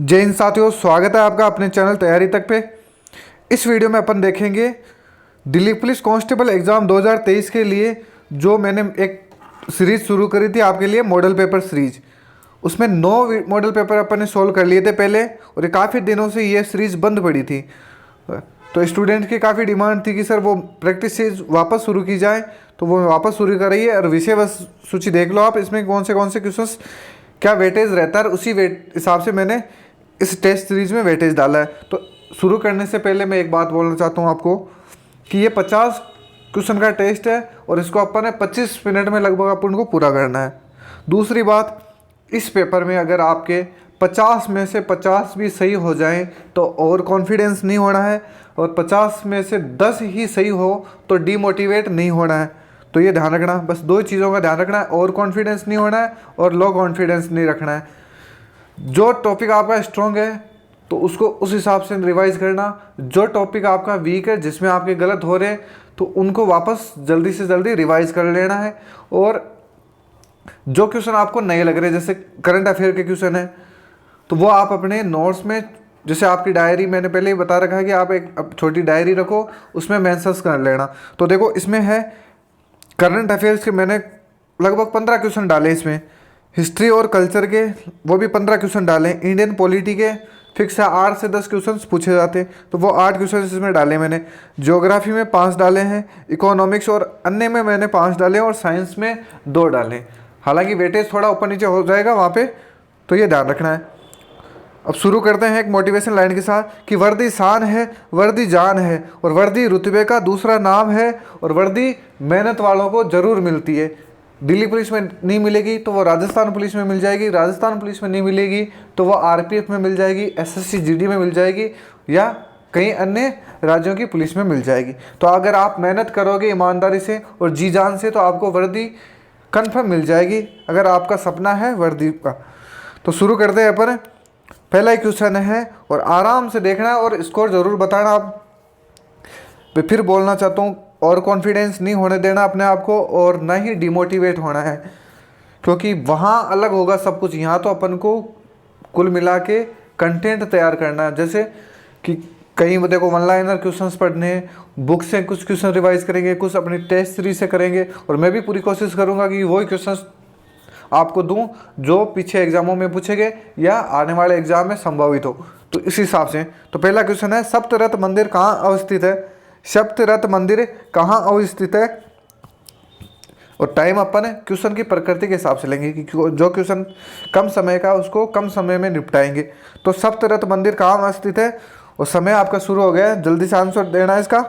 जय हिंद साथियों, स्वागत है आपका अपने चैनल तैयारी तक पे। इस वीडियो में अपन देखेंगे दिल्ली पुलिस कांस्टेबल एग्ज़ाम 2023 के लिए जो मैंने एक सीरीज़ शुरू करी थी आपके लिए, मॉडल पेपर सीरीज। उसमें 9 मॉडल पेपर अपन ने सोल्व कर लिए थे पहले, और ये काफ़ी दिनों से ये सीरीज़ बंद पड़ी थी। तो स्टूडेंट की काफ़ी डिमांड थी कि सर वो प्रैक्टिस सीरीज वापस शुरू की जाए, तो वो वापस शुरू कर रही है। और विषय सूची देख लो आप, इसमें कौन से क्वेश्चंस क्या वेटेज रहता है, और उसी हिसाब से मैंने इस टेस्ट सीरीज में वेटेज डाला है। तो शुरू करने से पहले मैं एक बात बोलना चाहता हूँ आपको कि ये 50 क्वेश्चन का टेस्ट है, और इसको अपन ने 25 मिनट में लगभग अपन को पूरा करना है। दूसरी बात, इस पेपर में अगर आपके 50 में से 50 भी सही हो जाएं तो ओवर कॉन्फिडेंस नहीं होना है, और 50 में से 10 ही सही हो तो डीमोटिवेट नहीं होना है। तो ये ध्यान रखना, बस 2 चीज़ों का ध्यान रखना है, ओवर कॉन्फिडेंस नहीं होना है और लो कॉन्फिडेंस नहीं रखना है। जो टॉपिक आपका स्ट्रॉन्ग है तो उसको उस हिसाब से रिवाइज करना, जो टॉपिक आपका वीक है जिसमें आपके गलत हो रहे हैं तो उनको वापस जल्दी से जल्दी रिवाइज कर लेना है। और जो क्वेश्चन आपको नए लग रहे हैं, जैसे करंट अफेयर के क्वेश्चन है, तो वो आप अपने नोट्स में, जैसे आपकी डायरी, मैंने पहले ही बता रखा है कि आप एक छोटी डायरी रखो, उसमें मेंशंस कर लेना। तो देखो इसमें है करंट अफेयर्स के मैंने लगभग 15 क्वेश्चन डाले इसमें, हिस्ट्री और कल्चर के वो भी 15 क्वेश्चन डाले, इंडियन पॉलिटी के फिक्स है 8 से 10 क्वेश्चन पूछे जाते तो वो 8 क्वेश्चन इसमें डाले मैंने। ज्योग्राफी में 5 डाले हैं, इकोनॉमिक्स और अन्य में मैंने 5 डाले, और साइंस में 2 डाले। हालांकि वेटेज थोड़ा ऊपर नीचे हो जाएगा वहाँ पे, तो ये ध्यान रखना है। अब शुरू करते हैं एक मोटिवेशन लाइन के साथ कि वर्दी शान है, वर्दी जान है, और वर्दी रुतबे का दूसरा नाम है, और वर्दी मेहनत वालों को ज़रूर मिलती है। दिल्ली पुलिस में नहीं मिलेगी तो वो राजस्थान पुलिस में मिल जाएगी, राजस्थान पुलिस में नहीं मिलेगी तो वो आरपीएफ में मिल जाएगी, एसएससी जीडी में मिल जाएगी, या कई अन्य राज्यों की पुलिस में मिल जाएगी। तो अगर आप मेहनत करोगे ईमानदारी से और जी जान से तो आपको वर्दी कन्फर्म मिल जाएगी, अगर आपका सपना है वर्दी का। तो शुरू करते हैं अपन। पहला ही क्वेश्चन है, और आराम से देखना है और स्कोर ज़रूर बताना आप। मैं फिर बोलना चाहता हूँ, और कॉन्फिडेंस नहीं होने देना अपने आप को, और ना ही डिमोटिवेट होना है, क्योंकि वहाँ अलग होगा सब कुछ। यहाँ तो अपन को कुल मिला के कंटेंट तैयार करना है, जैसे कि कहीं देखो वन लाइनर क्वेश्चंस पढ़ने हैं, बुक से कुछ क्वेश्चन रिवाइज करेंगे, कुछ अपनी टेस्ट सीरीज से करेंगे, और मैं भी पूरी कोशिश करूँगा कि वही क्वेश्चंस आपको दूं जो पीछे एग्जामों में पूछे गए या आने वाले एग्जाम में संभावित हो। तो इस हिसाब से तो पहला क्वेश्चन है, सप्तरथ मंदिर कहाँ अवस्थित है? सप्तरथ मंदिर कहाँ अवस्थित है? और टाइम अपन क्वेश्चन की प्रकृति के हिसाब से लेंगे कि जो क्वेश्चन कम समय का उसको कम समय में निपटाएंगे। तो सप्तरथ मंदिर कहाँ अवस्थित है, और समय आपका शुरू हो गया है, जल्दी से आंसर देना है इसका।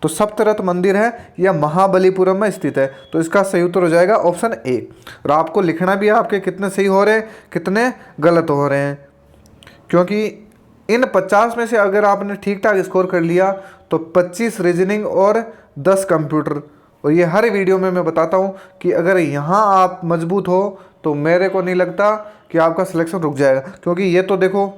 तो सप्तरथ मंदिर है यह महाबलीपुरम में स्थित है, तो इसका सही उत्तर हो जाएगा ऑप्शन ए। और आपको लिखना भी है आपके कितने सही हो रहे हैं, कितने गलत हो रहे हैं, क्योंकि इन 50 में से अगर आपने ठीक ठाक स्कोर कर लिया तो 25 रीजनिंग और 10 कंप्यूटर। और ये हर वीडियो में मैं बताता हूँ कि अगर यहाँ आप मजबूत हो तो मेरे को नहीं लगता कि आपका सिलेक्शन रुक जाएगा, क्योंकि ये तो देखो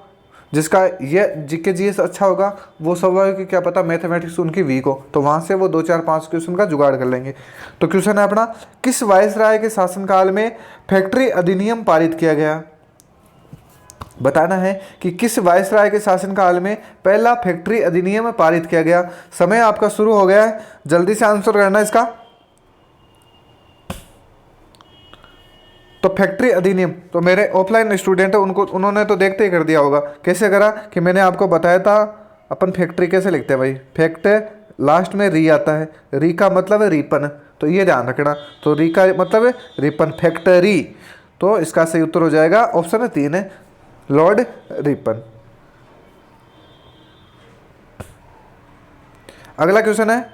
जिसका ये जीके जीएस अच्छा होगा वो स्वाभाविक कि क्या पता मैथमेटिक्स उनकी वीक हो, तो वहाँ से वो 2 4 5 क्वेश्चन का जुगाड़ कर लेंगे। तो क्वेश्चन है अपना, किस वायसराय के शासनकाल में फैक्ट्री अधिनियम पारित किया गया? बताना है कि किस वायसराय के शासनकाल में पहला फैक्ट्री अधिनियम पारित किया गया। समय आपका शुरू हो गया है, जल्दी से आंसर करना इसका। तो फैक्ट्री अधिनियम, तो मेरे ऑफलाइन स्टूडेंट है उन्होंने तो देखते ही कर दिया होगा। कैसे करा कि मैंने आपको बताया था अपन फैक्ट्री कैसे लिखते हैं भाई, फैक्ट लास्ट में री आता है, री का मतलब है रीपन, तो ये ध्यान रखना। तो री का मतलब है रीपन, फैक्टरी। तो इसका सही उत्तर हो जाएगा ऑप्शन 3 है, लॉर्ड रिपन। अगला क्वेश्चन है,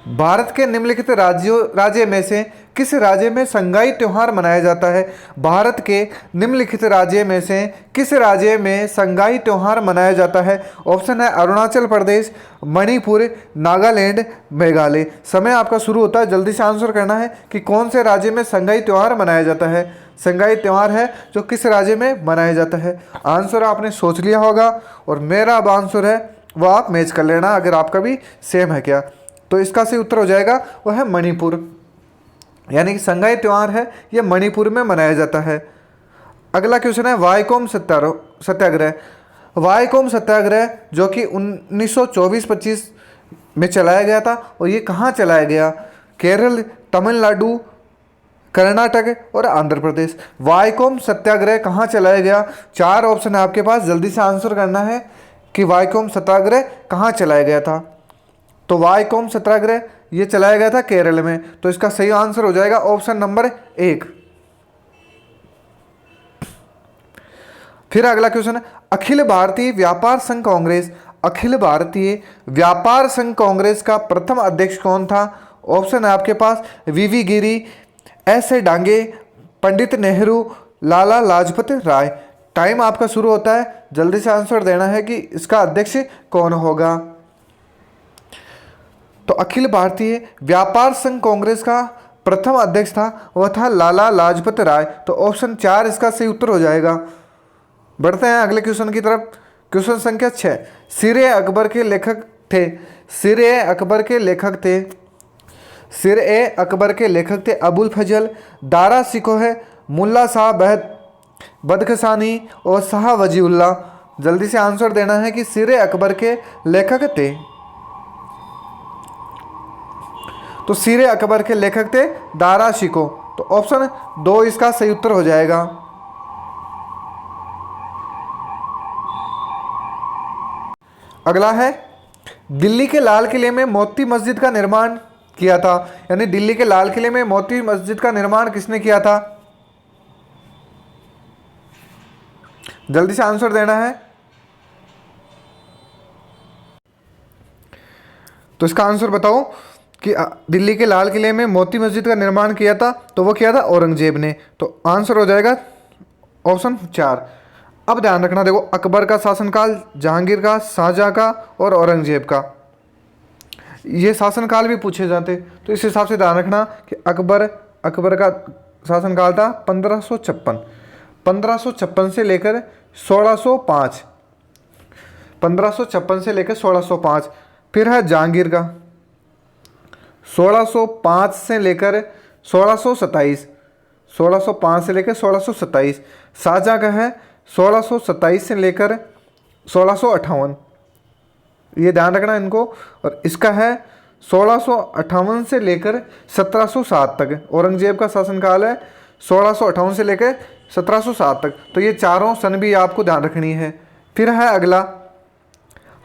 भारत के निम्नलिखित राज्य में से किस राज्य में संगाई त्योहार मनाया जाता है? भारत के निम्नलिखित राज्य में से किस राज्य में संगाई त्योहार मनाया जाता है? ऑप्शन है अरुणाचल प्रदेश, मणिपुर, नागालैंड, मेघालय। समय आपका शुरू होता है, जल्दी से आंसर करना है कि कौन से राज्य में संगाई त्योहार मनाया जाता है। संगाई त्योहार है जो किस राज्य में मनाया जाता है। आंसर आपने सोच लिया होगा, और मेरा अब आंसर है वो आप मैच कर लेना अगर आपका भी सेम है क्या। तो इसका सही उत्तर हो जाएगा वो है मणिपुर, यानी कि संगाई त्यौहार है ये मणिपुर में मनाया जाता है। अगला क्वेश्चन है वाईकोम सत्याग्रह। वाईकोम सत्याग्रह जो कि 1924-25 में चलाया गया था, और ये कहाँ चलाया गया? केरल, तमिलनाडु, कर्नाटक और आंध्र प्रदेश। वाईकोम सत्याग्रह कहाँ चलाया गया? 4 ऑप्शन है आपके पास, जल्दी से आंसर करना है कि वाईकोम सत्याग्रह कहाँ चलाया गया था। तो वाईकोम सत्याग्रह ये चलाया गया था केरल में, तो इसका सही आंसर हो जाएगा ऑप्शन नंबर 1। फिर अगला क्वेश्चन है अखिल भारतीय व्यापार संघ कांग्रेस। अखिल भारतीय व्यापार संघ कांग्रेस का प्रथम अध्यक्ष कौन था? ऑप्शन है आपके पास V V Giri, S A Dange, Pandit Nehru, Lala Lajpat Rai. Time आपका शुरू होता है, जल्दी से आंसर देना है कि इसका अध्यक्ष कौन होगा। तो अखिल भारतीय व्यापार संघ कांग्रेस का प्रथम अध्यक्ष था, वह था लाला लाजपत राय। तो ऑप्शन 4 इसका सही उत्तर हो जाएगा। बढ़ते हैं अगले क्वेश्चन की तरफ। क्वेश्चन संख्या 6, सिर-ए अकबर के लेखक थे। सिर-ए अकबर के लेखक थे। सिर-ए अकबर के लेखक थे अबुल फजल, दारा शिकोह, मुल्ला शाह बदखशानी और शाह वजीउल्लाह। जल्दी से आंसर देना है कि सिर-ए अकबर के लेखक थे। तो सिर-ए अकबर के लेखक थे दारा शिकोह। तो ऑप्शन 2 इसका सही उत्तर हो जाएगा। अगला है दिल्ली के लाल किले में मोती मस्जिद का निर्माण किया था। यानी दिल्ली के लाल किले में मोती मस्जिद का निर्माण किसने किया था? जल्दी से आंसर देना है। तो इसका आंसर बताओ कि दिल्ली के लाल किले में मोती मस्जिद का निर्माण किया था, तो वो किया था औरंगजेब ने। तो आंसर हो जाएगा ऑप्शन 4। अब ध्यान रखना, देखो अकबर का शासनकाल, जहांगीर का, शाहजहां का और औरंगजेब का, ये शासनकाल भी पूछे जाते। तो इस हिसाब से ध्यान रखना कि अकबर का शासनकाल था 1556 से लेकर 1605। 1556 से लेकर 1605। फिर है जहांगीर का 1605 से लेकर 1627। 1605 से लेकर 1627। शाहजहां का है 1627 से लेकर 1658। ये ध्यान रखना इनको। और इसका है 1658 से लेकर 1707 तक। औरंगजेब का शासनकाल है 1658 से लेकर 1707 तक। तो ये चारों सन भी आपको ध्यान रखनी है। फिर है अगला,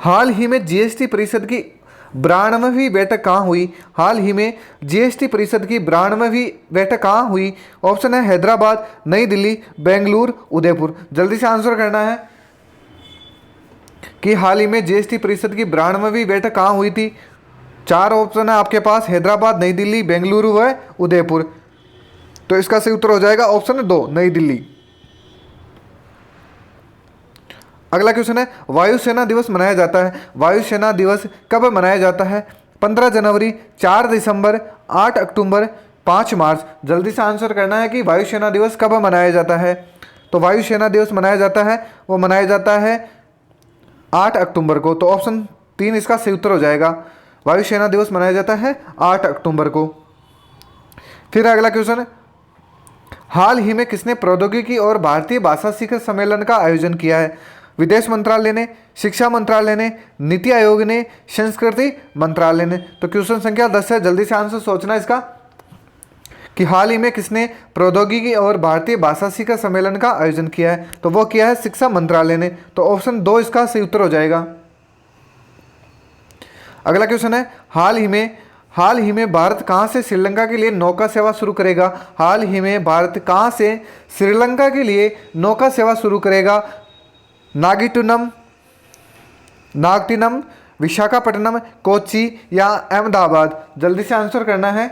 हाल ही में जीएसटी परिषद की 92वीं बैठक कहाँ हुई? हाल ही में जीएसटी परिषद की 92वीं बैठक कहाँ हुई? ऑप्शन है हैदराबाद, नई दिल्ली, बेंगलुरु, उदयपुर। जल्दी से आंसर करना है कि हाल ही में जीएसटी परिषद की 92वीं बैठक कहाँ हुई थी। 4 ऑप्शन है आपके पास, हैदराबाद, नई दिल्ली, बेंगलुरु व उदयपुर। तो इसका सही उत्तर हो जाएगा ऑप्शन 2, नई दिल्ली। अगला क्वेश्चन है वायुसेना दिवस मनाया जाता है। वायुसेना दिवस कब मनाया जाता है? 15 जनवरी, 4 दिसंबर, 8 अक्टूबर, 5 मार्च। जल्दी से आंसर करना है कि वायुसेना दिवस कब मनाया जाता है। तो वायुसेना दिवस मनाया जाता है, वो मनाया जाता है 8 अक्टूबर को। तो ऑप्शन 3 इसका सही उत्तर हो जाएगा। वायुसेना दिवस मनाया जाता है 8 अक्टूबर को। फिर अगला क्वेश्चन है हाल ही में किसने प्रौद्योगिकी और भारतीय भाषा शिखर सम्मेलन का आयोजन किया है? विदेश मंत्रालय ने, शिक्षा मंत्रालय ने, नीति आयोग ने, संस्कृति मंत्रालय ने। तो क्वेश्चन संख्या 10 है, जल्दी से आंसर सोचना इसका कि हाल ही में किसने प्रौद्योगिकी और भारतीय भाषा शिखर सम्मेलन का आयोजन किया है? तो वो किया है शिक्षा मंत्रालय ने। तो ऑप्शन 2 इसका सही उत्तर हो जाएगा। अगला क्वेश्चन है हाल ही में भारत कहाँ से श्रीलंका के लिए नौका सेवा शुरू करेगा? हाल ही में भारत कहाँ से श्रीलंका के लिए नौका सेवा शुरू करेगा? नागटिनम, विशाखापट्टनम, कोच्चि या अहमदाबाद। जल्दी से आंसर करना है।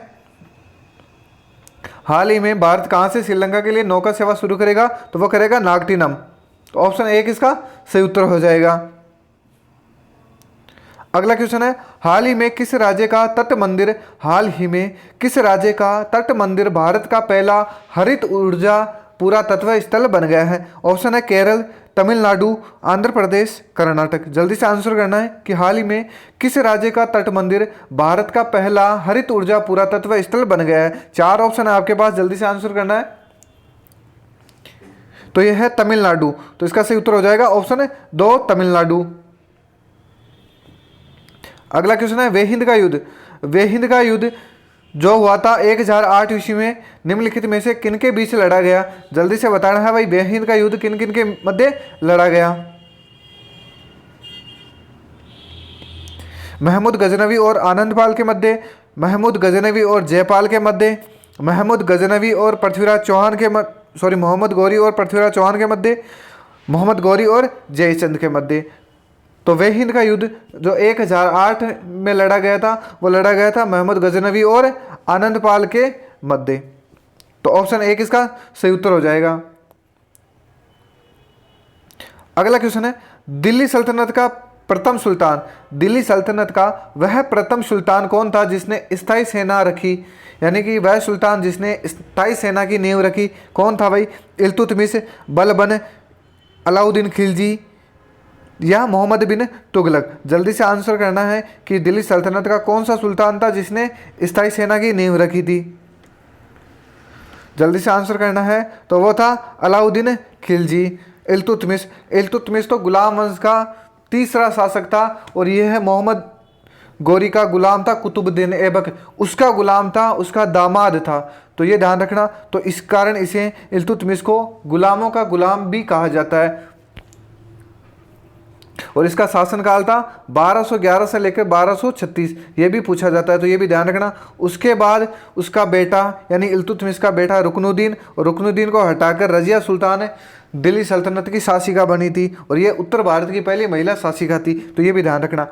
हाल ही में भारत कहाँ से श्रीलंका के लिए नौका सेवा शुरू करेगा? तो वो करेगा नागटिनम। तो ऑप्शन 1 इसका सही उत्तर हो जाएगा। अगला क्वेश्चन है हाल ही में किस राज्य का तट मंदिर भारत का पहला हरित ऊर्जा पुरातत्व स्थल बन गया है? ऑप्शन है केरल, तमिलनाडु, आंध्र प्रदेश, कर्नाटक। जल्दी से आंसर करना है कि हाल ही में किस राज्य का तट मंदिर भारत का पहला हरित ऊर्जा पुरातत्व स्थल बन गया है। 4 ऑप्शन है आपके पास, जल्दी से आंसर करना है। तो यह है तमिलनाडु। तो इसका सही उत्तर हो जाएगा ऑप्शन है 2 तमिलनाडु। अगला क्वेश्चन है वे हिंद का युद्ध। वे हिंद का युद्ध जो हुआ था 1008 ईस्वी में निम्नलिखित में से किन के बीच लड़ा गया? जल्दी से बताना है भाई, वे हिंद का युद्ध किन किन के मध्य लड़ा गया? महमूद गजनवी और आनंदपाल के मध्य, महमूद गजनवी और जयपाल के मध्य, महमूद गजनवी और पृथ्वीराज चौहान के मोहम्मद गौरी और पृथ्वीराज चौहान के मध्य, मोहम्मद गौरी और जयचंद के मध्य। तो वे हिंद का युद्ध जो 1008 में लड़ा गया था वो लड़ा गया था महमूद गजनवी और आनंदपाल के मध्य। तो ऑप्शन 1 इसका सही उत्तर हो जाएगा। अगला क्वेश्चन है दिल्ली सल्तनत का प्रथम सुल्तान। दिल्ली सल्तनत का वह प्रथम सुल्तान कौन था जिसने स्थायी सेना रखी? यानी कि वह सुल्तान जिसने स्थायी सेना की नींव रखी कौन था भाई? इल्तुतमिश, बलबन, अलाउद्दीन खिलजी या मोहम्मद बिन तुगलक। जल्दी से आंसर करना है कि दिल्ली सल्तनत का कौन सा सुल्तान था जिसने स्थायी सेना की नींव रखी थी। जल्दी से आंसर करना है, तो वो था अलाउद्दीन खिलजी। इल्तुतमिश, इल्तुतमिश तो गुलाम वंश का तीसरा शासक था और यह है मोहम्मद गौरी का गुलाम था कुतुबुद्दीन ऐबक, उसका गुलाम था, उसका दामाद था। तो ये ध्यान रखना। तो इस कारण इसे इल्तुतमिश को गुलामों का गुलाम भी कहा जाता है। और इसका शासनकाल था 1211 से लेकर 1236, ये भी पूछा जाता है, तो ये भी ध्यान रखना। उसके बाद उसका बेटा यानी इल्तुतमिश का बेटा रुकनुद्दीन, और रुकनुद्दीन को हटाकर रजिया सुल्तान दिल्ली सल्तनत की शासिका बनी थी और ये उत्तर भारत की पहली महिला शासिका थी। तो ये भी ध्यान रखना।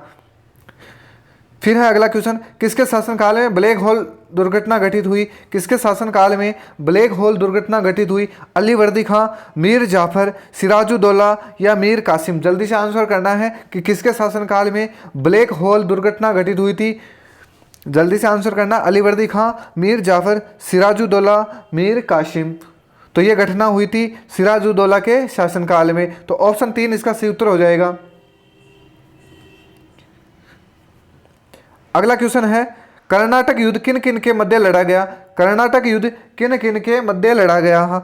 फिर है अगला क्वेश्चन, किसके शासनकाल में ब्लैक होल दुर्घटना घटित हुई? किसके शासनकाल में ब्लैक होल दुर्घटना घटित हुई? अलीवर्दी खां, मीर जाफर, सिराजुद्दौला या मीर कासिम? जल्दी से आंसर करना है कि किसके शासनकाल में ब्लैक होल दुर्घटना घटित हुई थी। जल्दी से आंसर करना, अलीवर्दी खां, मीर जाफर, सिराजुद्दौला, मीर कासिम। तो ये घटना हुई थी सिराजुद्दौला के शासनकाल में। तो ऑप्शन 3 इसका सही उत्तर हो जाएगा। अगला क्वेश्चन है कर्नाटक युद्ध किन किन के मध्य लड़ा गया? कर्नाटक युद्ध किन किन के मध्य लड़ा गया?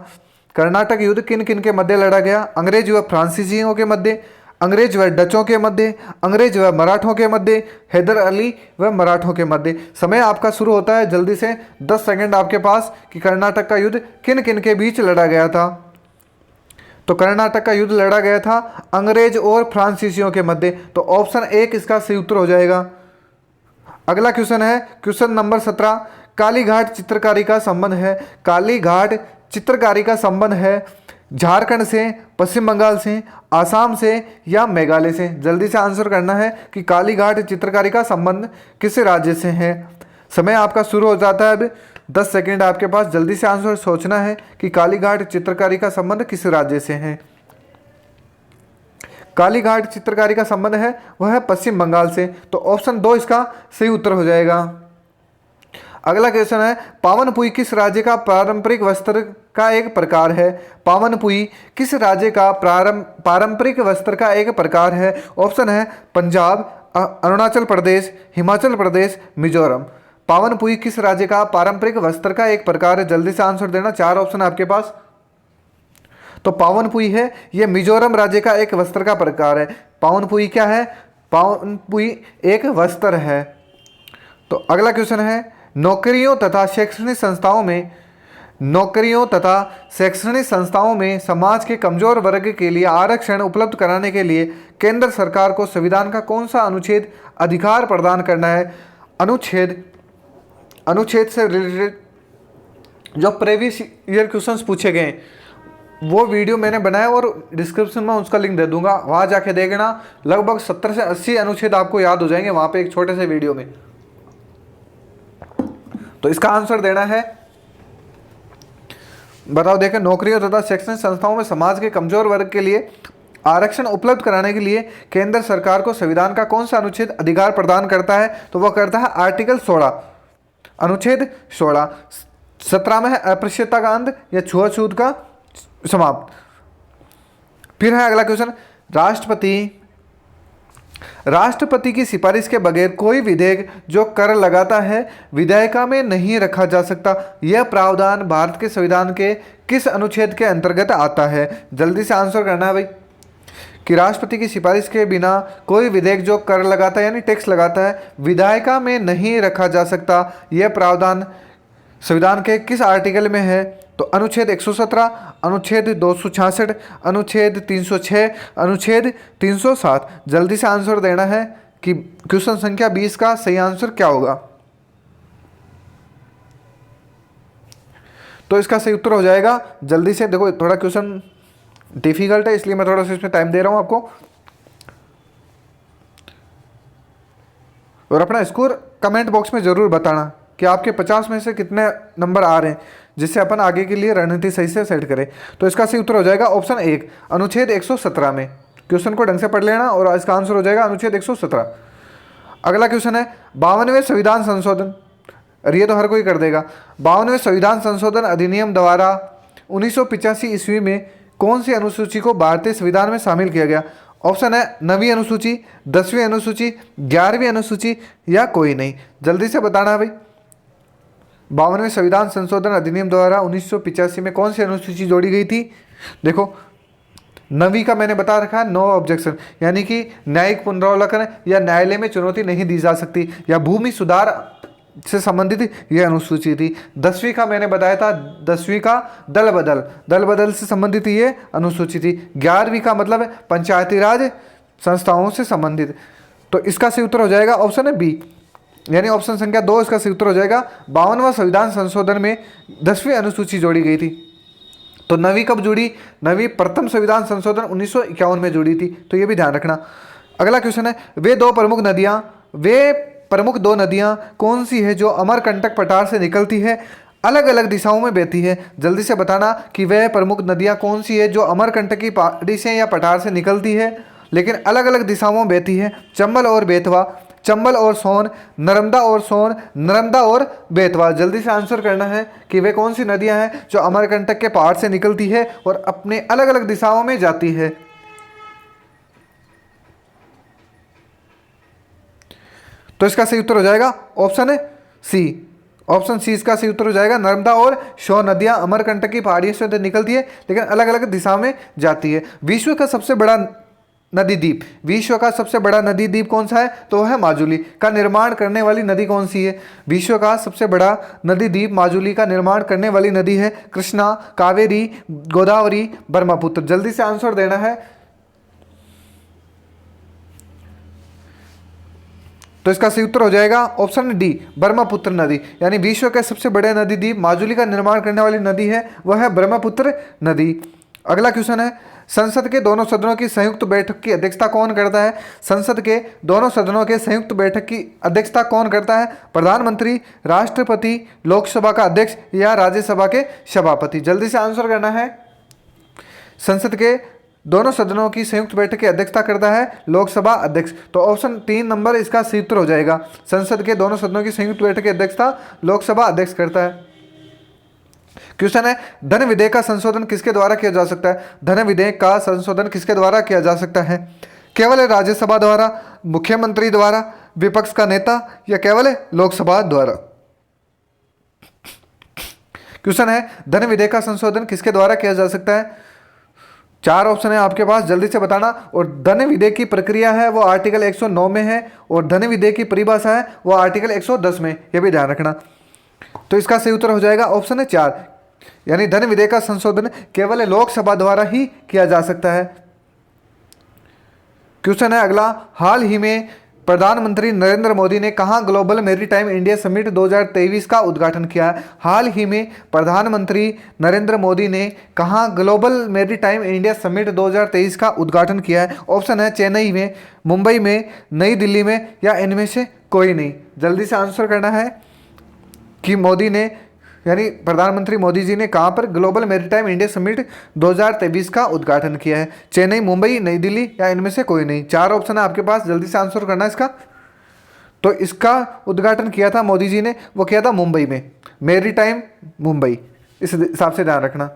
कर्नाटक युद्ध किन किन के मध्य लड़ा गया? अंग्रेज व फ्रांसीसियों के मध्य, अंग्रेज व डचों के मध्य, अंग्रेज व मराठों के मध्य, हैदर अली व मराठों के मध्य। समय आपका शुरू होता है, जल्दी से 10 सेकंड आपके पास कि कर्नाटक का युद्ध किन किन के बीच लड़ा गया था। तो कर्नाटक का युद्ध लड़ा गया था अंग्रेज और फ्रांसीसियों के मध्य। तो ऑप्शन 1 इसका सही उत्तर हो जाएगा। अगला क्वेश्चन है क्वेश्चन नंबर 17, कालीघाट चित्रकारी का संबंध है। कालीघाट चित्रकारी का संबंध है झारखंड से, पश्चिम बंगाल से, आसाम से या मेघालय से? जल्दी से आंसर करना है कि कालीघाट चित्रकारी का संबंध किस राज्य से है। समय आपका शुरू हो जाता है अब, 10 सेकंड आपके पास, जल्दी से आंसर सोचना है कि कालीघाट चित्रकारी का संबंध किस राज्य से है। कालीघाट चित्रकारी का संबंध है वह है पश्चिम बंगाल से। तो ऑप्शन 2 इसका सही उत्तर हो जाएगा। अगला क्वेश्चन है पावनपुई किस राज्य का पारंपरिक वस्त्र का एक प्रकार है? पावनपुई किस राज्य का पारंपरिक वस्त्र का एक प्रकार है? ऑप्शन है पंजाब, अरुणाचल प्रदेश, हिमाचल प्रदेश, मिजोरम। पावनपुई किस राज्य का पारंपरिक वस्त्र का एक प्रकार है? जल्दी से आंसर देना, 4 ऑप्शन आपके पास। तो पावनपुई है ये मिजोरम राज्य का एक वस्त्र का प्रकार है। पावनपुई क्या है? पावनपुई एक वस्त्र है। तो अगला क्वेश्चन है नौकरियों तथा शैक्षणिक संस्थाओं में समाज के कमजोर वर्ग के लिए आरक्षण उपलब्ध कराने के लिए केंद्र सरकार को संविधान का कौन सा अनुच्छेद अधिकार प्रदान करना है? अनुच्छेद से रिलेटेड जो प्रीवियस ईयर क्वेश्चंस पूछे गए वो वीडियो मैंने बनाया और डिस्क्रिप्शन में उसका लिंक दे दूंगा, वहाँ जाके देखना। लगभग 70 से 80 अनुच्छेद आपको याद हो जाएंगे वहाँ पे एक छोटे से वीडियो में। तो इसका आंसर देना है, बताओ। देखें, नौकरियों तथा शैक्षणिक संस्थाओं में समाज के कमजोर वर्ग के लिए आरक्षण उपलब्ध कराने के लिए केंद्र सरकार को संविधान का कौन सा अनुच्छेद अधिकार प्रदान करता है? तो वह करता है आर्टिकल 16, अनुच्छेद 16। 17 में है अस्पृश्यता का अंत या छुआछूत का समाप्त। फिर है अगला क्वेश्चन, राष्ट्रपति की सिफारिश के बगैर कोई विधेयक जो कर लगाता है विधेयिका में नहीं रखा जा सकता। यह प्रावधान भारत के संविधान के किस अनुच्छेद के अंतर्गत आता है? जल्दी से आंसर करना है भाई कि राष्ट्रपति की सिफारिश के बिना कोई विधेयक जो कर लगाता है यानी टैक्स लगाता है विधेयिका में नहीं रखा जा सकता। यह प्रावधान संविधान के किस आर्टिकल में है? तो अनुच्छेद 117, अनुच्छेद 266, अनुच्छेद 306, अनुच्छेद 307। जल्दी से आंसर देना है कि क्वेश्चन संख्या 20 का सही आंसर क्या होगा। तो इसका सही उत्तर हो जाएगा, जल्दी से देखो, थोड़ा क्वेश्चन डिफिकल्ट है इसलिए मैं थोड़ा सा इसमें टाइम दे रहा हूं आपको। और अपना स्कोर कमेंट बॉक्स में जरूर बताना कि आपके 50 में से कितने नंबर आ रहे हैं, जिससे अपन आगे के लिए रणनीति सही से सेट करें। तो इसका सही उत्तर हो जाएगा ऑप्शन 1 अनुच्छेद 117 में। क्वेश्चन को ढंग से पढ़ लेना और इसका आंसर हो जाएगा अनुच्छेद 117। अगला क्वेश्चन है 52वें संविधान संशोधन, और ये तो हर कोई कर देगा। 52वें संविधान संशोधन अधिनियम द्वारा 1985 ईस्वी में कौन सी अनुसूची को भारतीय संविधान में शामिल किया गया? ऑप्शन है 9वीं अनुसूची, 10वीं अनुसूची, 11वीं अनुसूची या कोई नहीं। जल्दी से बताना है भाई 52वें संविधान संशोधन अधिनियम द्वारा 1985 में कौन सी अनुसूची जोड़ी गई थी? देखो 9वीं का मैंने बता रखा है नो ऑब्जेक्शन, यानी कि न्यायिक पुनरावलोकन या न्यायालय में चुनौती नहीं दी जा सकती, या भूमि सुधार से संबंधित यह अनुसूची थी। 10वीं का मैंने बताया था 10वीं का दल बदल से संबंधित ये अनुसूची थी। 11वीं का मतलब है पंचायती राज संस्थाओं से संबंधित। तो इसका सही उत्तर हो जाएगा ऑप्शन है बी, यानी ऑप्शन संख्या 2 इसका सही उत्तर हो जाएगा। 52वां संविधान संशोधन में 10वीं अनुसूची जोड़ी गई थी। तो 9वीं कब जुड़ी? 9वीं प्रथम संविधान संशोधन 1951 में जुड़ी थी, तो ये भी ध्यान रखना। अगला क्वेश्चन है वे प्रमुख दो नदियां कौन सी है जो अमरकंटक पठार से निकलती है, अलग अलग दिशाओं में बहती है? जल्दी से बताना कि वह प्रमुख नदियां कौन सी है जो अमरकंटक की पहाड़ी से या पठार से निकलती है लेकिन अलग अलग दिशाओं में बहती है। चंबल और बेतवा, चंबल और सोन, नर्मदा और सोन, नर्मदा और बेतवा। जल्दी से आंसर करना है कि वे कौन सी नदियां हैं जो अमरकंटक के पहाड़ से निकलती है और अपने अलग अलग दिशाओं में जाती है। तो इसका सही उत्तर हो जाएगा ऑप्शन है सी। ऑप्शन सी इसका सही उत्तर हो जाएगा। नर्मदा और सोन नदियां अमरकंटक की पहाड़ियों से तो निकलती है लेकिन अलग अलग दिशा में जाती है। विश्व का सबसे बड़ा नदी द्वीप कौन सा है? तो वह है माजुली। का निर्माण करने वाली नदी कौन सी है? विश्व का सबसे बड़ा नदी द्वीप माजुली का निर्माण करने वाली नदी है कृष्णा, कावेरी, गोदावरी, ब्रह्मपुत्र। जल्दी से आंसर देना है। तो इसका सही उत्तर हो जाएगा ऑप्शन डी ब्रह्मपुत्र नदी, यानी विश्व के सबसे बड़े नदी द्वीप माजुली का निर्माण करने वाली नदी है वह है ब्रह्मपुत्र नदी। अगला क्वेश्चन है संसद के दोनों सदनों की संयुक्त बैठक की अध्यक्षता कौन करता है? संसद के दोनों सदनों के संयुक्त बैठक की अध्यक्षता कौन करता है? प्रधानमंत्री, राष्ट्रपति, लोकसभा का अध्यक्ष या राज्यसभा के सभापति? जल्दी से आंसर करना है। संसद के दोनों सदनों की संयुक्त बैठक की अध्यक्षता करता है लोकसभा अध्यक्ष। तो ऑप्शन 3 नंबर इसका सही उत्तर हो जाएगा। संसद के दोनों सदनों की संयुक्त बैठक की अध्यक्षता लोकसभा अध्यक्ष करता है। क्वेश्चन है धन विधेयक का संशोधन किसके द्वारा किया जा सकता है? धन विधेयक का संशोधन किसके द्वारा किया जा सकता है? केवल राज्यसभा द्वारा, मुख्यमंत्री द्वारा, विपक्ष का नेता या केवल लोकसभा द्वारा? क्वेश्चन है धन विधेयक का संशोधन किसके द्वारा किया जा सकता है? 4 ऑप्शन है आपके पास, जल्दी से बताना। और धन विधेयक की प्रक्रिया है वो आर्टिकल 109 में है और धन विधेयक की परिभाषा है वो आर्टिकल 110 में, यह भी ध्यान रखना। तो इसका सही उत्तर हो जाएगा ऑप्शन है 4, यानी धन विधेयक का संशोधन केवल लोकसभा द्वारा ही किया जा सकता है। क्वेश्चन है अगला हाल ही में प्रधानमंत्री नरेंद्र मोदी ने कहां ग्लोबल मैरीटाइम इंडिया समिट 2023 का उद्घाटन किया है? हाल ही में प्रधानमंत्री नरेंद्र मोदी ने कहां ग्लोबल मैरीटाइम इंडिया समिट 2023 का उद्घाटन किया है? ऑप्शन है चेन्नई में, मुंबई में, नई दिल्ली में या इनमें से कोई नहीं। जल्दी से आंसर करना है कि मोदी ने यानी प्रधानमंत्री मोदी जी ने कहां पर ग्लोबल मैरीटाइम इंडिया समिट 2023 का उद्घाटन किया है? चेन्नई, मुंबई, नई दिल्ली या इनमें से कोई नहीं। 4 ऑप्शन है आपके पास, जल्दी से आंसर करना है इसका। तो इसका उद्घाटन किया था मोदी जी ने, वो किया था मुंबई में, मैरीटाइम मुंबई, इस हिसाब से ध्यान रखना।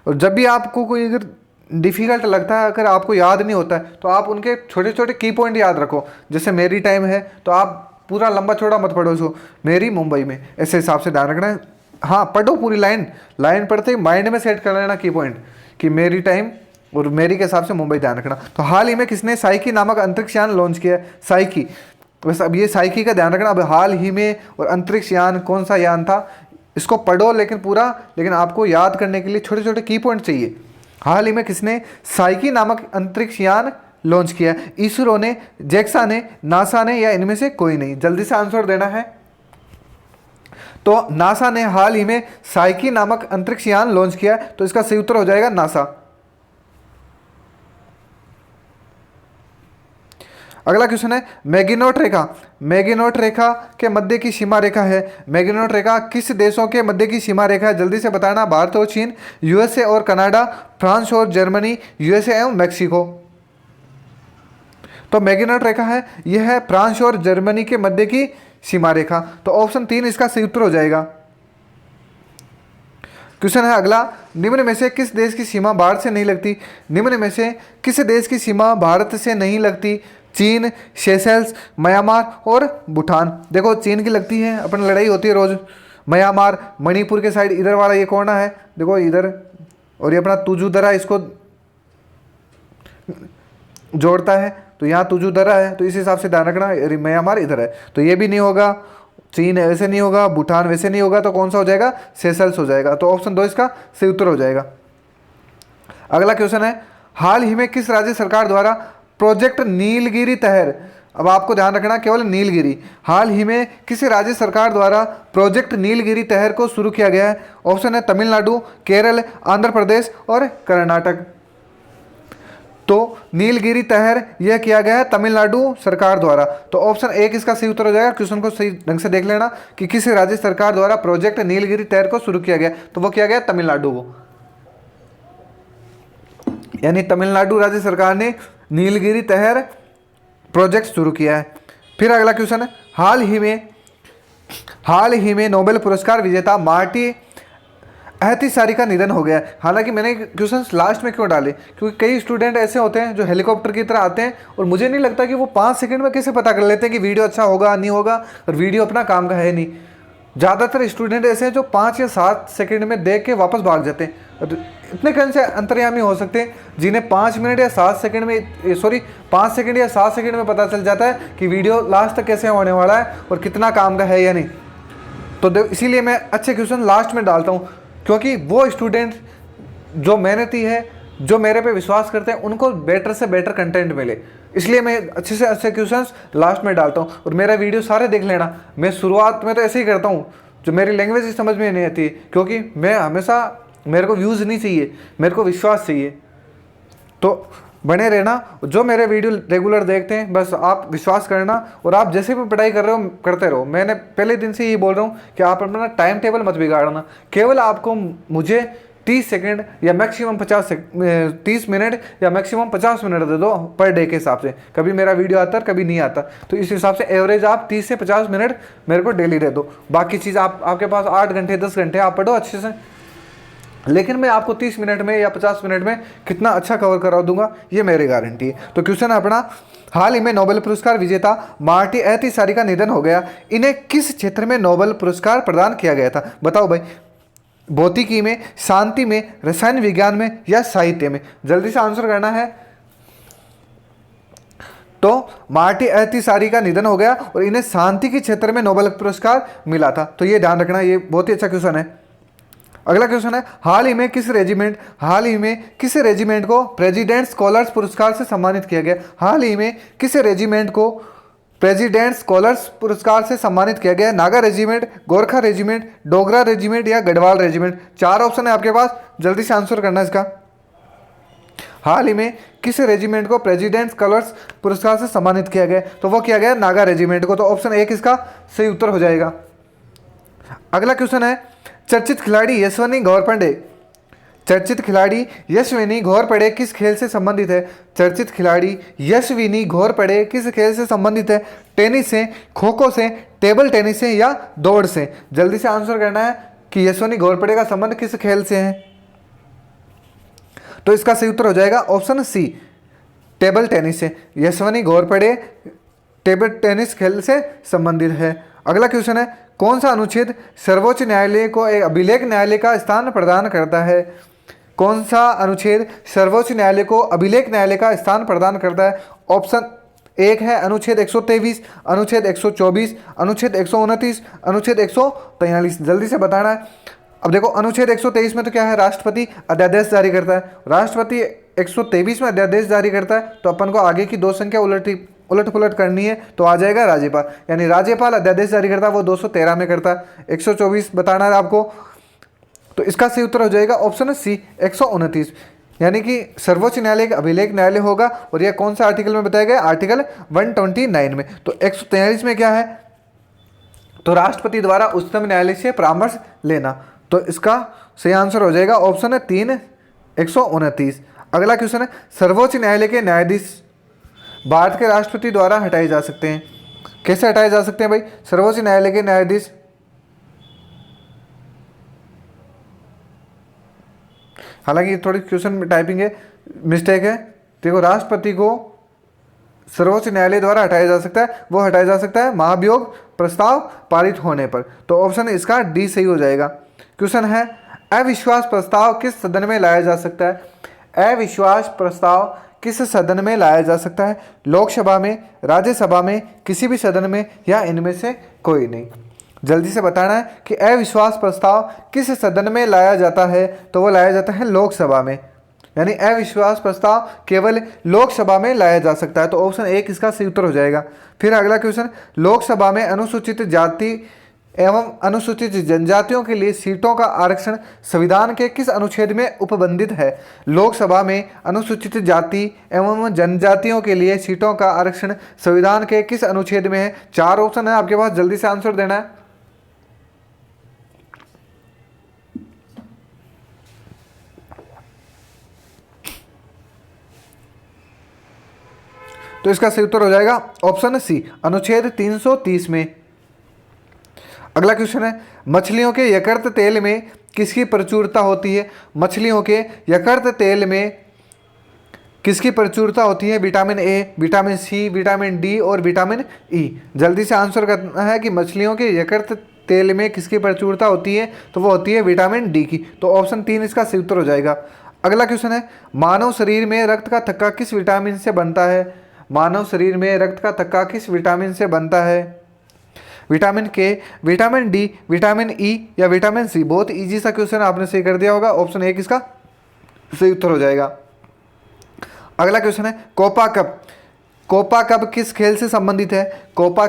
और जब भी आपको कोई अगर डिफ़िकल्ट लगता है, अगर आपको याद नहीं होता है तो आप उनके छोटे छोटे की पॉइंट याद रखो। जैसे मेरी टाइम है तो आप पूरा लंबा चौड़ा मत पढ़ो उसको, मेरी मुंबई में, ऐसे हिसाब से ध्यान रखना है। हाँ पढ़ो पूरी लाइन, लाइन पढ़ते ही माइंड में सेट कर लेना की पॉइंट कि मेरी टाइम और मेरी के हिसाब से मुंबई ध्यान रखना। तो हाल ही में किसने साइकी नामक अंतरिक्ष यान लॉन्च किया है? साइकी। बस अब ये साइकी का ध्यान रखना। अब हाल ही में और अंतरिक्ष यान कौन सा यान था, इसको पढ़ो लेकिन पूरा, लेकिन आपको याद करने के लिए छोटे छोटे की पॉइंट चाहिए। हाल ही में किसने साइकी नामक अंतरिक्ष यान लॉन्च किया? इसरो ने, जेक्सा ने, नासा ने, या इनमें से कोई नहीं? जल्दी से आंसर देना है। तो नासा ने हाल ही में साइकी नामक अंतरिक्ष यान लॉन्च किया, तो इसका सही उत्तर हो जाएगा नासा। अगला क्वेश्चन है मैगिनोट रेखा। मैगिनोट रेखा के मध्य की सीमा रेखा है। मैगिनोट रेखा किस देशों के मध्य की सीमा रेखा है? जल्दी से बताना। भारत और चीन, यूएसए और कनाडा, फ्रांस और जर्मनी, यूएसए एवं मैक्सिको। तो मैगिनोट रेखा है, यह है फ्रांस और जर्मनी के मध्य की सीमा रेखा। तो ऑप्शन 3 इसका सही उत्तर हो जाएगा। क्वेश्चन है अगला, निम्न में से किस देश की सीमा भारत से नहीं लगती? निम्न में से किस देश की सीमा भारत से नहीं लगती? चीन, सेशेल्स, म्यांमार और भूटान। देखो चीन की लगती है, अपन लड़ाई होती है रोज। म्यांमार, मणिपुर के साइड इधर वाला ये कोना है, देखो इधर, और ये अपना तुजू दरा इसको जोड़ता है, तो यहाँ तुजू दरा है, तो इस हिसाब से ध्यान रखना। म्यांमार इधर है, तो ये भी नहीं होगा, चीन वैसे नहीं होगा, भूटान वैसे नहीं होगा, तो कौन सा हो जाएगा? सेशेल्स हो जाएगा। तो ऑप्शन 2 इसका सही उत्तर हो जाएगा। अगला क्वेश्चन है, हाल ही में किस राज्य सरकार द्वारा प्रोजेक्ट नीलगिरी तहर, अब आपको ध्यान रखना केवल नीलगिरी, हाल ही में किस राज्य सरकार द्वारा प्रोजेक्ट नीलगिरी तहर को शुरू किया गया है? ऑप्शन है तमिलनाडु, केरल, आंध्र प्रदेश और कर्नाटक। तो नीलगिरी तहर यह किया गया है तमिलनाडु सरकार द्वारा। तो ऑप्शन 1 इसका सही उत्तर हो जाएगा। क्वेश्चन को सही ढंग से देख लेना कि किस राज्य सरकार द्वारा प्रोजेक्ट नीलगिरी तहर को शुरू किया गया, तो वो किया गया तमिलनाडु को, यानी तमिलनाडु राज्य सरकार ने नीलगिरी तहर प्रोजेक्ट शुरू किया है। फिर अगला क्वेश्चन है, हाल ही में नोबेल पुरस्कार विजेता मार्टी अहतिसारी का निधन हो गया। हालांकि मैंने क्वेश्चन लास्ट में क्यों डाले, क्योंकि कई स्टूडेंट ऐसे होते हैं जो हेलीकॉप्टर की तरह आते हैं, और मुझे नहीं लगता कि वो 5 सेकंड में कैसे पता कर लेते हैं कि वीडियो अच्छा होगा नहीं होगा, और वीडियो अपना काम का है नहीं। ज़्यादातर स्टूडेंट ऐसे हैं जो 5 या 7 सेकंड में देख के वापस भाग जाते हैं। और इतने कौन से अंतर्यामी हो सकते हैं जिन्हें 5 मिनट या 7 सेकंड में, सॉरी 5 सेकंड या 7 सेकंड में पता चल जाता है कि वीडियो लास्ट तक कैसे होने वाला है और कितना काम का है या नहीं। तो इसीलिए मैं अच्छे क्वेश्चन लास्ट में डालता हूँ, क्योंकि वो स्टूडेंट जो मेहनती है, जो मेरे पे विश्वास करते हैं, उनको बेटर से बेटर कंटेंट मिले, इसलिए मैं अच्छे से अच्छे क्वेश्चंस लास्ट में डालता हूँ। और मेरा वीडियो सारे देख लेना। मैं शुरुआत में तो ऐसे ही करता हूँ, जो मेरी लैंग्वेज समझ में नहीं आती, क्योंकि मैं हमेशा, मेरे को व्यूज़ नहीं चाहिए, मेरे को विश्वास चाहिए। तो बने रहना, जो मेरे वीडियो रेगुलर देखते हैं, बस आप विश्वास करना, और आप जैसे भी पढ़ाई कर रहे हो करते रहो। मैंने पहले दिन से यही बोल रहा हूँ कि आप अपना टाइम टेबल मत बिगाड़ना। केवल आपको मुझे 30 सेकंड या मैक्सिमम 30 मिनट या मैक्सिमम 50 मिनट दे दो पर डे के हिसाब से। कभी मेरा वीडियो आता है, कभी नहीं आता, तो इस हिसाब से एवरेज आप 30 से 50 मिनट मेरे को डेली दे दो। बाकी चीज़ आपके पास 8 घंटे 10 घंटे आप पढ़ो अच्छे से, लेकिन मैं आपको 30 मिनट में या 50 मिनट में कितना अच्छा कवर करा दूंगा, ये मेरी गारंटी है। तो क्वेश्चन है अपना, हाल ही में नोबेल पुरस्कार विजेता मार्टी अहतिसारी का निधन हो गया। इन्हें किस क्षेत्र में नोबेल पुरस्कार प्रदान किया गया था? बताओ भाई, भौतिकी में, शांति में, रसायन विज्ञान में या साहित्य में? जल्दी से आंसर करना है। तो मार्टी अहतिसारी का निधन हो गया और इन्हें शांति के क्षेत्र में नोबेल पुरस्कार मिला था। तो ये ध्यान रखना, ये बहुत ही अच्छा क्वेश्चन है। अगला क्वेश्चन है, हाल ही में किस रेजिमेंट को प्रेसिडेंट स्कॉलर्स पुरस्कार से सम्मानित किया गया? हाल ही में किस रेजिमेंट को प्रेसिडेंट स्कॉलर्स पुरस्कार से सम्मानित किया गया? Naga regiment, Gorkha regiment, Dogra regiment या गढ़वाल रेजिमेंट? 4 ऑप्शन है आपके पास, जल्दी से आंसर करना इसका। हाल ही में किस रेजिमेंट को प्रेसिडेंट स्कॉलर्स पुरस्कार से सम्मानित किया गया? तो वो किया गया नागा रेजिमेंट को। तो ऑप्शन 1 इसका सही उत्तर हो जाएगा। अगला क्वेश्चन है, चर्चित खिलाड़ी यशस्विनी घोरपड़े किस खेल से संबंधित है? चर्चित खिलाड़ी यशस्विनी घोरपड़े किस खेल से संबंधित है? टेनिस से, खो खो से, टेबल टेनिस से या दौड़ से? जल्दी से आंसर करना है कि यशस्विनी घोरपड़े का संबंध किस खेल से है। तो इसका सही उत्तर हो जाएगा ऑप्शन सी, टेबल टेनिस से। यशस्वी घोरपड़े टेबल टेनिस खेल से संबंधित है। अगला क्वेश्चन है, कौन सा अनुच्छेद सर्वोच्च न्यायालय को एक अभिलेख न्यायालय का स्थान प्रदान करता है? कौन सा अनुच्छेद सर्वोच्च न्यायालय को अभिलेख न्यायालय का स्थान प्रदान करता है? ऑप्शन एक है अनुच्छेद 123, अनुच्छेद 124, अनुच्छेद 129, अनुच्छेद 143। जल्दी से बताना है। अब देखो अनुच्छेद 123 में तो क्या है, राष्ट्रपति अध्यादेश जारी करता है। राष्ट्रपति 123 में अध्यादेश जारी करता है, तो अपन को आगे की दो संख्या उलट पुलट करनी है, तो आ जाएगा राज्यपाल। यानी राज्यपाल अध्यादेश जारी करता है, वो 213 में करता है। 124 बताना है आपको, तो इसका सही उत्तर हो जाएगा ऑप्शन सी, 129। यानी कि सर्वोच्च न्यायालय का अभिलेख न्यायालय होगा। और यह कौन सा आर्टिकल में बताया गया? आर्टिकल 129 में। तो 143 में क्या है? तो राष्ट्रपति द्वारा उच्चतम न्यायालय से परामर्श लेना। तो इसका सही आंसर हो जाएगा ऑप्शन है 3, 129। अगला क्वेश्चन है, सर्वोच्च न्यायालय के न्यायाधीश भारत के राष्ट्रपति द्वारा हटाए जा सकते हैं। कैसे हटाए जा सकते हैं भाई सर्वोच्च न्यायालय के न्यायाधीश? हालांकि थोड़ी क्वेश्चन में टाइपिंग है, मिस्टेक है। देखो, राष्ट्रपति को सर्वोच्च न्यायालय द्वारा हटाया जा सकता है, वो हटाया जा सकता है महाभियोग प्रस्ताव पारित होने पर। तो ऑप्शन इसका डी सही हो जाएगा। क्वेश्चन है, अविश्वास प्रस्ताव किस सदन में लाया जा सकता है? अविश्वास प्रस्ताव किस सदन में लाया जा सकता है? लोकसभा में, राज्यसभा में, किसी भी सदन में, या इनमें से कोई नहीं। जल्दी से बताना है कि अविश्वास प्रस्ताव किस सदन में लाया जाता है? तो वो लाया जाता है लोकसभा में। यानी अविश्वास प्रस्ताव केवल लोकसभा में लाया जा सकता है। तो ऑप्शन एक इसका सही उत्तर हो जाएगा। फिर अगला क्वेश्चन, लोकसभा में अनुसूचित जाति एवं अनुसूचित जनजातियों के लिए सीटों का आरक्षण संविधान के किस अनुच्छेद में उपबंधित है? लोकसभा में अनुसूचित जाति एवं जनजातियों के लिए सीटों का आरक्षण संविधान के किस अनुच्छेद में है? 4 ऑप्शन है आपके पास, जल्दी से आंसर देना है। तो इसका सही उत्तर हो जाएगा ऑप्शन सी, अनुच्छेद 330 में। अगला क्वेश्चन है, मछलियों के यकृत तेल में किसकी प्रचुरता होती है? मछलियों के यकृत तेल में किसकी प्रचुरता होती है? Vitamin A, vitamin C, vitamin D और विटामिन ई। जल्दी से आंसर करना है कि मछलियों के यकृत तेल में किसकी प्रचुरता होती है? तो वो होती है विटामिन डी की। तो ऑप्शन 3 इसका सही उत्तर हो जाएगा। अगला क्वेश्चन है, मानव शरीर में रक्त का थक्का किस विटामिन से बनता है? मानव शरीर में रक्त का थक्का किस विटामिन से बनता है? विटामिन के, विटामिन डी, विटामिन ई या विटामिन सी। बहुत इजी सा क्वेश्चन आपने सही कर दिया होगा। ऑप्शन एक इसका सही उत्तर हो जाएगा। अगला क्वेश्चन है, कोपा कप। कोपा कप किस खेल से संबंधित है? कोपा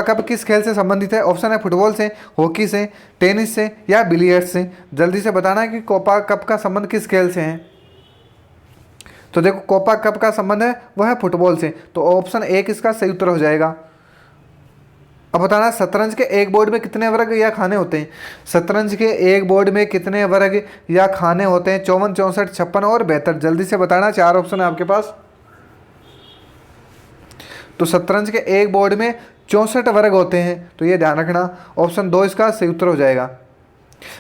कप किस खेल से संबंधित है? ऑप्शन है फुटबॉल से, हॉकी से, टेनिस से या बिलियर्ड्स से। जल्दी से बताना है कि कोपा कप का संबंध किस खेल से है। तो देखो, कोपा कप का संबंध है वह है फुटबॉल से। तो ऑप्शन एक इसका सही उत्तर हो जाएगा। अब बताना, शतरंज के एक बोर्ड में कितने वर्ग या खाने होते हैं? शतरंज के एक बोर्ड में कितने वर्ग या खाने होते हैं? 54, 64, 56 और 72। जल्दी से बताना, 4 ऑप्शन है आपके पास। तो शतरंज के एक बोर्ड में 64 वर्ग होते हैं, तो ये ध्यान रखना। ऑप्शन 2 इसका सही उत्तर हो जाएगा।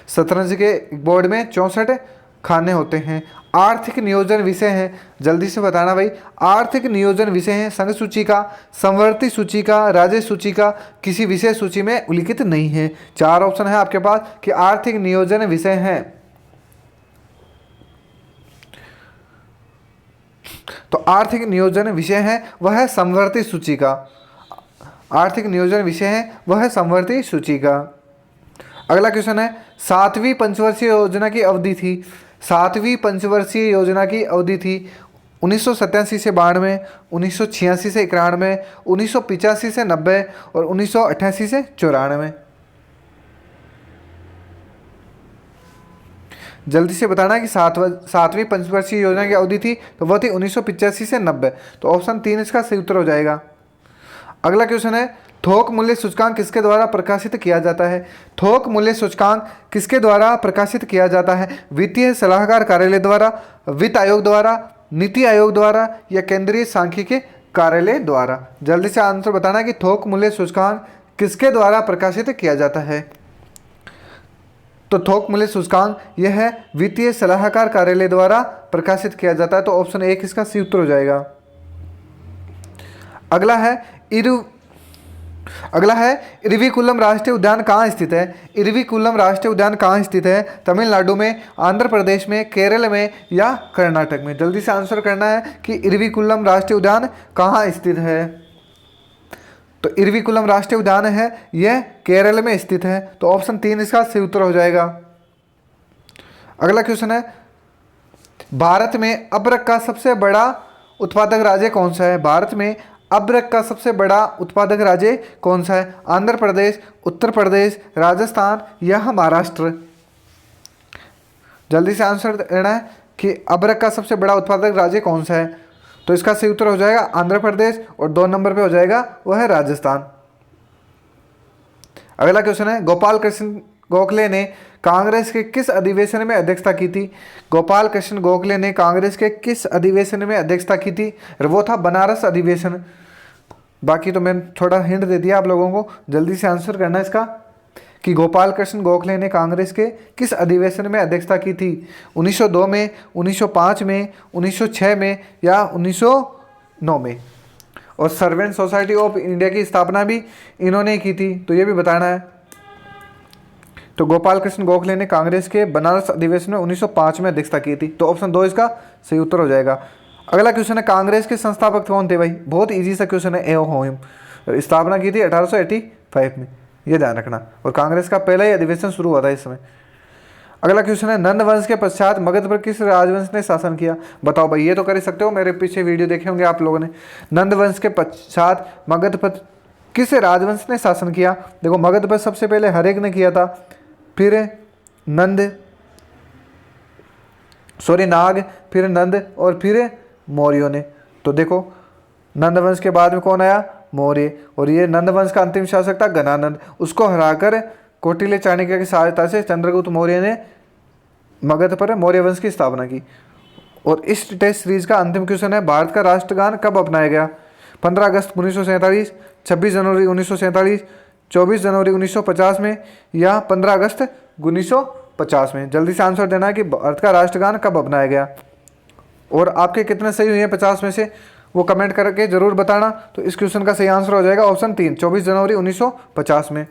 शतरंज के बोर्ड में 64 खाने होते हैं। आर्थिक नियोजन विषय है, जल्दी से बताना भाई। आर्थिक नियोजन विषय है संघ सूची का, समवर्ती सूची का, राज्य सूची का, किसी विषय सूची में उल्लिखित नहीं है। 4 ऑप्शन है आपके पास कि आर्थिक नियोजन विषय है। तो आर्थिक नियोजन विषय है वह है समवर्ती सूची का। आर्थिक नियोजन विषय है वह है समवर्ती सूची का। अगला क्वेश्चन है, 7वीं पंचवर्षीय योजना की अवधि थी। 7वीं पंचवर्षीय योजना की अवधि थी 1987 से 92, 1986 से 91, 1985 से 90 और 1988 से 94। जल्दी से बताना कि 7वीं पंचवर्षीय योजना की अवधि थी, तो वह थी 1985 से 90। तो ऑप्शन 3 इसका सही उत्तर हो जाएगा। अगला क्वेश्चन है, थोक मूल्य सूचकांक किसके द्वारा प्रकाशित किया जाता है? थोक मूल्य सूचकांक किसके द्वारा प्रकाशित किया जाता है? वित्तीय सलाहकार कार्यालय द्वारा, वित्त आयोग द्वारा, नीति आयोग द्वारा या केंद्रीय सांख्यिकी कार्यालय द्वारा। जल्दी से आंसर बताना कि थोक मूल्य सूचकांक किसके द्वारा प्रकाशित किया जाता है। तो थोक मूल्य सूचकांक यह है वित्तीय सलाहकार कार्यालय द्वारा प्रकाशित किया जाता है। तो ऑप्शन 1 इसका सही उत्तर हो जाएगा। अगला है इरविकुलम राष्ट्रीय उद्यान कहाँ स्थित है। इरविकुलम राष्ट्रीय उद्यान कहाँ स्थित है। तमिलनाडु में, आंध्र प्रदेश में, केरल में या कर्नाटक में। जल्दी से आंसर करना है कि इरविकुलम राष्ट्रीय उद्यान कहाँ स्थित है। तो इरविकुलम राष्ट्रीय उद्यान है यह केरल में स्थित है। तो ऑप्शन 3 इसका सही उत्तर हो जाएगा। अगला क्वेश्चन है भारत में अबरक का सबसे बड़ा उत्पादक राज्य कौन सा है। भारत में अबरक का सबसे बड़ा उत्पादक राज्य कौन सा है। आंध्र प्रदेश, उत्तर प्रदेश, राजस्थान या महाराष्ट्र। जल्दी से आंसर देना है कि अबरक का सबसे बड़ा उत्पादक राज्य कौन सा है। तो इसका सही उत्तर हो जाएगा आंध्र प्रदेश और 2 नंबर पे हो जाएगा वह है राजस्थान। अगला क्वेश्चन है गोपाल कृष्ण गोखले ने कांग्रेस के किस अधिवेशन में अध्यक्षता की थी। गोपाल कृष्ण गोखले ने कांग्रेस के किस अधिवेशन में अध्यक्षता की थी। वो था बनारस अधिवेशन। बाकी तो मैंने थोड़ा हिंट दे दिया आप लोगों को, जल्दी से आंसर करना इसका कि गोपाल कृष्ण गोखले ने कांग्रेस के किस अधिवेशन में अध्यक्षता की थी। 1902 में, 1905 में, 1906 में या 1909 में। और सर्वेंट सोसाइटी ऑफ इंडिया की स्थापना भी इन्होंने की थी, तो ये भी बताना है। तो गोपाल कृष्ण गोखले ने कांग्रेस के बनारस अधिवेशन में 1905 में अध्यक्षता की थी। तो ऑप्शन 2 इसका सही उत्तर हो जाएगा। अगला क्वेश्चन है कांग्रेस के संस्थापक कौन थे भाई। बहुत इजी सा क्वेश्चन है। एओ होम स्थापना की थी 1885 में, ये ध्यान रखना। और कांग्रेस का पहला ही अधिवेशन शुरू हुआ था इस समय। अगला क्वेश्चन है नंद वंश के पश्चात मगध पर किस राजवंश ने शासन किया। बताओ भाई, ये तो कर ही सकते हो, मेरे पीछे वीडियो देखे होंगे आप लोगों ने। नंद वंश के पश्चात मगध पर किस राजवंश ने शासन किया। देखो मगध पर सबसे पहले हरेक ने किया था, फिर नाग, फिर नंद और फिर मौर्यों ने। तो देखो नंद वंश के बाद में कौन आया, मौर्य। और ये नंद वंश का अंतिम शासक था घनानंद। उसको हराकर कौटिल्य चाणक्य की सहायता से चंद्रगुप्त मौर्य ने मगध पर मौर्य वंश की स्थापना की। और इस टेस्ट सीरीज का अंतिम क्वेश्चन है भारत का राष्ट्रगान कब अपनाया गया। 15 अगस्त 1947, 26 जनवरी 1947, 24 जनवरी 1950 में या 15 अगस्त 1950 में। जल्दी से आंसर देना है कि भारत का राष्ट्रगान कब अपनाया गया। और आपके कितने सही हुए हैं 50 में से, वो कमेंट करके जरूर बताना। तो इस क्वेश्चन का सही आंसर हो जाएगा ऑप्शन 3, 24 जनवरी 1950 में।